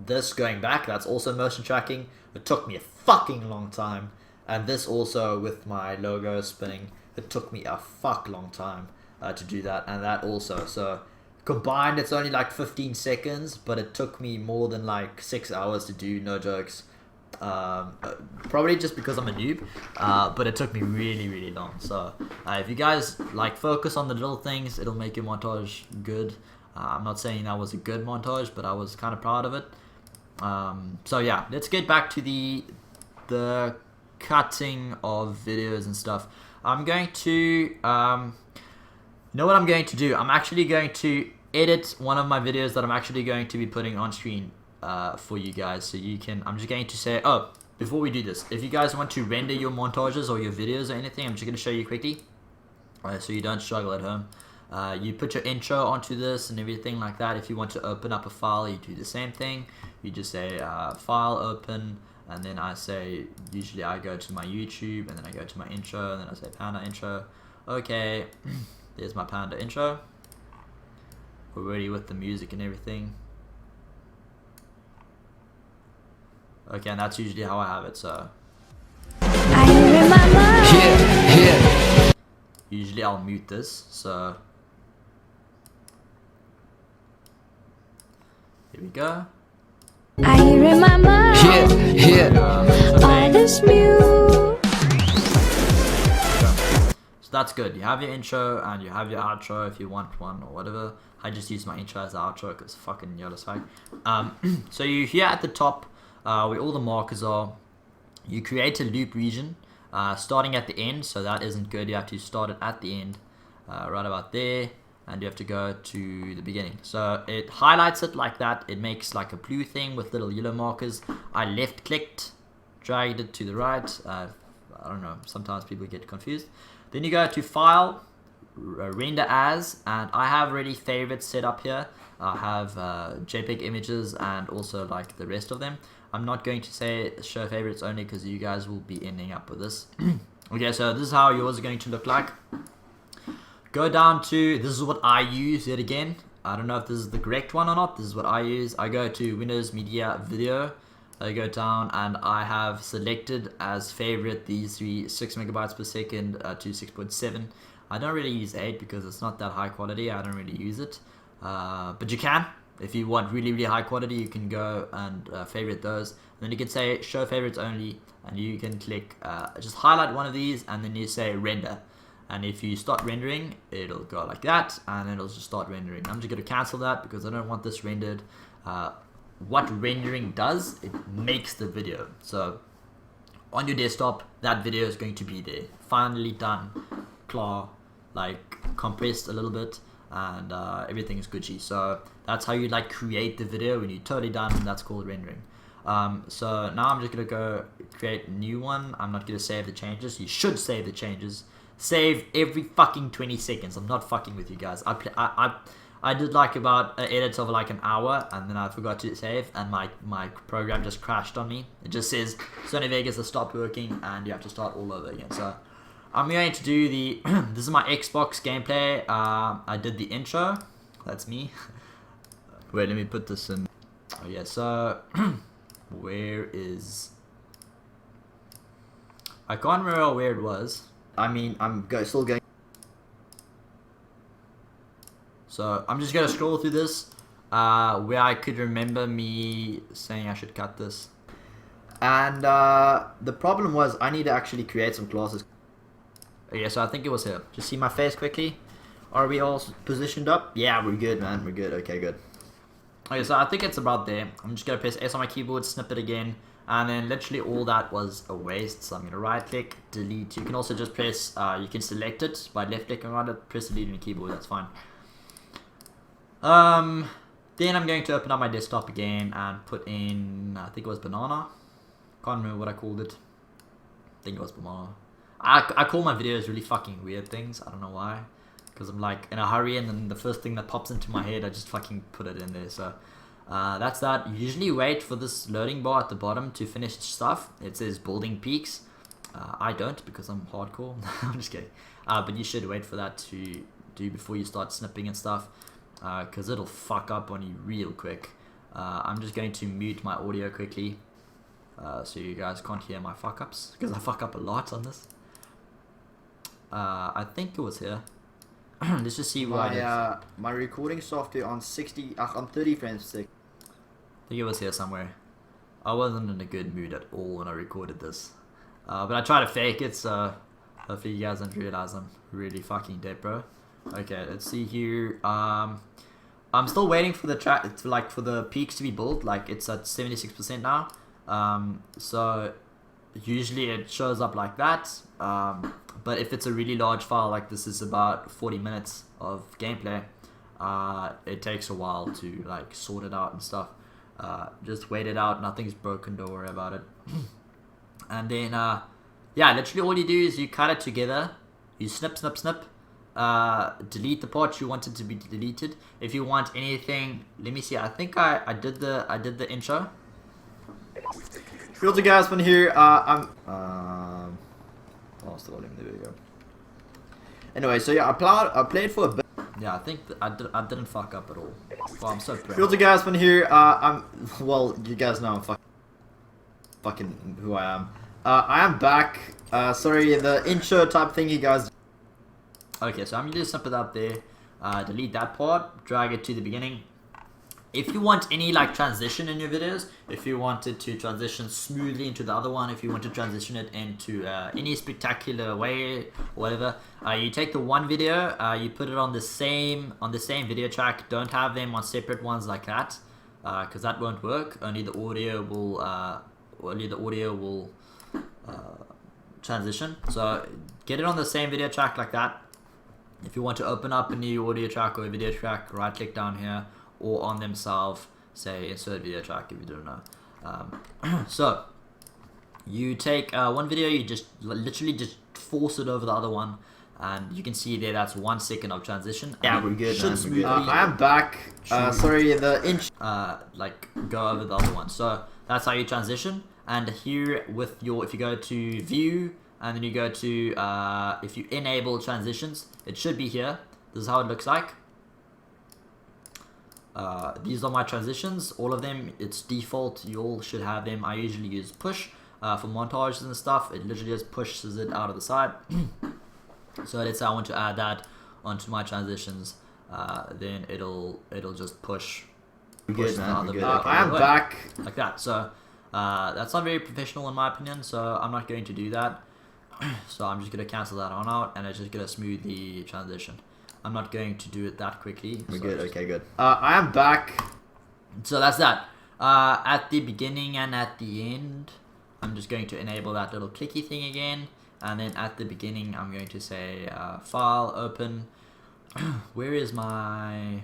this going back, that's also motion tracking. It took me a fucking long time. And this also with my logo spinning, it took me a fuck long time to do that, and that also. So combined it's only like 15 seconds, but it took me more than like 6 hours to do, no jokes. Probably just because I'm a noob, but it took me really long. So if you guys like focus on the little things, it'll make your montage good. I'm not saying that was a good montage, but I was kind of proud of it. So yeah, let's get back to the cutting of videos and stuff. I'm going to you know what I'm going to do? I'm actually going to edit one of my videos that I'm actually going to be putting on screen for you guys, so you can, I'm just going to say, oh, before we do this, if you guys want to render your montages or your videos or anything, I'm just going to show you quickly, so you don't struggle at home. You put your intro onto this and everything like that. If you want to open up a file, you do the same thing. You just say file open, and then I say, usually I go to my YouTube, and then I go to my intro, and then I say Panda intro. Okay, there's my Panda intro. We're ready with the music and everything. Okay, and that's usually how I have it, so. I remember. Usually I'll mute this, so. Here we go. I remember. All is mute. So that's good. You have your intro and you have your outro if you want one or whatever. I just use my intro as the outro because fucking yellow swag. So you here at the top where all the markers are, you create a loop region starting at the end. So that isn't good. You have to start it at the end, right about there. And you have to go to the beginning. So it highlights it like that. It makes like a blue thing with little yellow markers. I left clicked, dragged it to the right. I don't know, sometimes people get confused. Then you go to file, render as, and I have already favorites set up here. I have JPEG images and also like the rest of them. I'm not going to say show favorites only because you guys will be ending up with this. Okay, so this is how yours is going to look like. Go down to, this is what I use yet again. I don't know if this is the correct one or not. This is what I use. I go to Windows Media Video. I go down and I have selected as favorite these three 6 megabytes per second to 6.7. I don't really use 8 because it's not that high quality. I don't really use it. But you can. If you want really, really high quality, you can go and favorite those. And then you can say show favorites only. And you can click, just highlight one of these and then you say render. And if you start rendering, it'll go like that, and then it'll just start rendering. I'm just going to cancel that because I don't want this rendered. What rendering does, it makes the video. So on your desktop, that video is going to be there. Finally done, claw, like compressed a little bit, and everything is Gucci. So that's how you like create the video when you're totally done, and that's called rendering. So now I'm just going to go create a new one. I'm not going to save the changes. You should save the changes. Save every fucking 20 seconds. I'm not fucking with you guys. I did like about an edit of like an hour and then I forgot to save and my program just crashed on me. It just says Sony Vegas has stopped working and you have to start all over again. So I'm going to do the this is my Xbox gameplay. I did the intro. That's me. Wait, let me put this in. Oh yeah, so where is, I can't remember where it was. I mean, still going. So I'm just gonna scroll through this, where I could remember me saying I should cut this. And the problem was I need to actually create some classes. Okay, so I think it was here. Just see my face quickly. Are we all positioned up? Yeah, we're good, man. We're good. Okay, good. Okay, so I think it's about there. I'm just gonna press S on my keyboard, snip it again. And then literally all that was a waste. So I'm going to right click, delete. You can also just press, you can select it by left clicking on it, press delete on your keyboard, that's fine. Then I'm going to open up my desktop again and put in, I think it was banana. Can't remember what I called it. I think it was banana. I call my videos really fucking weird things. I don't know why. Because I'm like in a hurry and then the first thing that pops into my head, I just fucking put it in there. So that's that. You usually wait for this loading bar at the bottom to finish stuff. It says building peaks. I don't because I'm hardcore. I'm just kidding. But you should wait for that to do before you start snipping and stuff. Because it'll fuck up on you real quick. I'm just going to mute my audio quickly. So you guys can't hear my fuck ups. Because I fuck up a lot on this. I think it was here. Let's just see why my recording software on 30 frames per second. I think it was here somewhere. I wasn't in a good mood at all when I recorded this. But I tried to fake it, so hopefully you guys don't realize I'm really fucking dead, bro. Okay, let's see here. I'm still waiting for the track, for the peaks to be built. Like it's at 76% now. So usually it shows up like that. But if it's a really large file, like this is about 40 minutes of gameplay, it takes a while to like sort it out and stuff. Just wait it out, nothing's broken, don't worry about it. And then, yeah, literally all you do is you cut it together, you snip, delete the part you want it to be deleted. If you want anything, let me see, I think I did the intro. Filter Gasman here, lost the volume, there we go. Anyway, so yeah, I played for a bit. Yeah, I think I didn't fuck up at all. Well, I'm so proud. Filter Gasman here, well, you guys know I'm fucking who I am. I am back, sorry, the intro type thing you guys. Okay, so I'm gonna just snip it up there, delete that part, drag it to the beginning, if you want any like transition in your videos, if you wanted to transition smoothly into the other one, if you want to transition it into any spectacular way, whatever, you take the one video, you put it on the same video track. Don't have them on separate ones like that, because that won't work. Only the audio will transition. So get it on the same video track like that. If you want to open up a new audio track or a video track, right click down here, or on themselves, say insert video track if you don't know. So you take one video, you just literally just force it over the other one, and you can see there that's 1 second of transition. Yeah, we're good, man. We're good. I am back. Sorry, the inch. Like go over the other one. So that's how you transition. And here with your, if you go to view and then you go to if you enable transitions, it should be here. This is how it looks like. These are my transitions, all of them. It's default, you all should have them. I usually use push for montages and stuff. It literally just pushes it out of the side. So let's say I want to add that onto my transitions, then it'll just push. Good, man. Good. I am back like that. So that's not very professional in my opinion, so I'm not going to do that. So I'm just going to cancel that on out, and it's just going to smooth the transition. I'm not going to do it that quickly. We're good. Okay, good. I am back. So that's that. At the beginning and at the end, I'm just going to enable that little clicky thing again. And then at the beginning, I'm going to say file, open. Where's my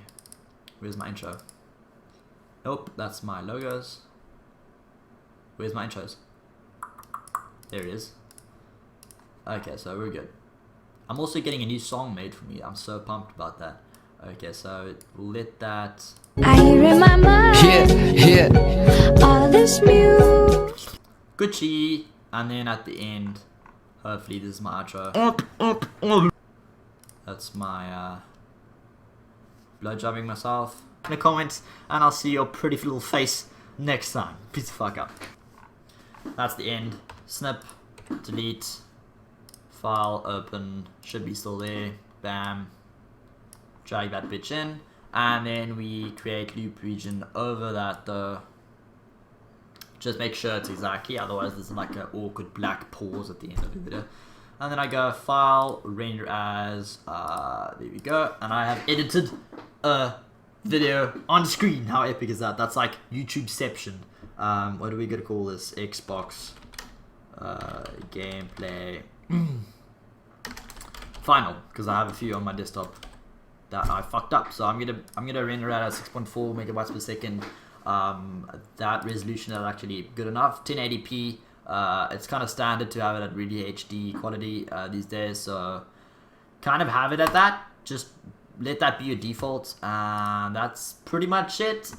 intro? Nope, that's my logos. Where's my intros? There it is. Okay, so we're good. I'm also getting a new song made for me. I'm so pumped about that. Okay, so we'll let that. I hear in my mind all this music. Gucci, and then at the end, hopefully this is my outro. That's my blowjobbing myself. In the comments, and I'll see your pretty little face next time. Peace the fuck up. That's the end. Snip, delete, file, open, should be still there. Bam. Drag that bitch in, and then we create loop region over that though. Just make sure it's exactly, otherwise there's like an awkward black pause at the end of the video. And then I go file, render as, there we go, and I have edited a video on screen. How epic is that? That's like YouTubeception. What are we gonna call this? Xbox gameplay final, because I have a few on my desktop that I fucked up. So I'm gonna render at 6.4 megabytes per second. That resolution is actually good enough. 1080p. It's kind of standard to have it at really HD quality these days. So kind of have it at that. Just let that be your default, and that's pretty much it.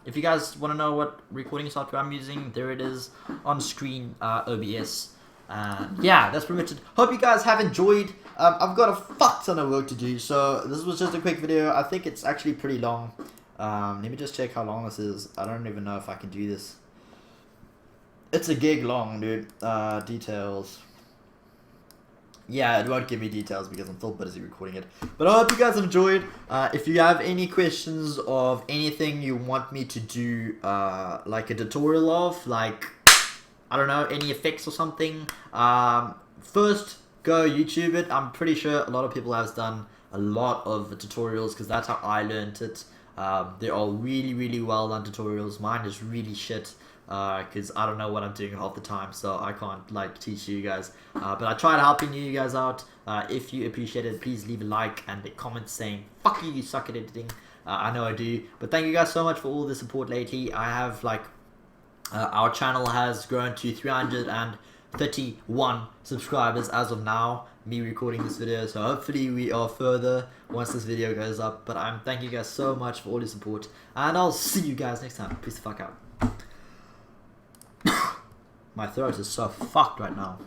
If you guys want to know what recording software I'm using, there it is on screen, OBS. Yeah, that's pretty much it. Hope you guys have enjoyed. I've got a fuck ton of work to do, so this was just a quick video. I think it's actually pretty long. Let me just check how long this is. I don't even know if I can do this. It's a gig long, dude. Details. Yeah, it won't give me details because I'm still busy recording it. But I hope you guys have enjoyed. If you have any questions of anything you want me to do, like a tutorial of, like, I don't know, any effects or something, first, go YouTube it. I'm pretty sure a lot of people have done a lot of the tutorials because that's how I learned it. They're all really, really well done tutorials. Mine is really shit. Because I don't know what I'm doing half the time, so I can't like teach you guys, but I tried helping you guys out. If you appreciate it, please leave a like and a comment saying fuck you, you suck at editing. I know I do, but thank you guys so much for all the support lately. I have like our channel has grown to 331 subscribers as of now, me recording this video, so hopefully we are further once this video goes up. But I'm thank you guys so much for all your support, and I'll see you guys next time. Peace the fuck out. My throat is so fucked right now.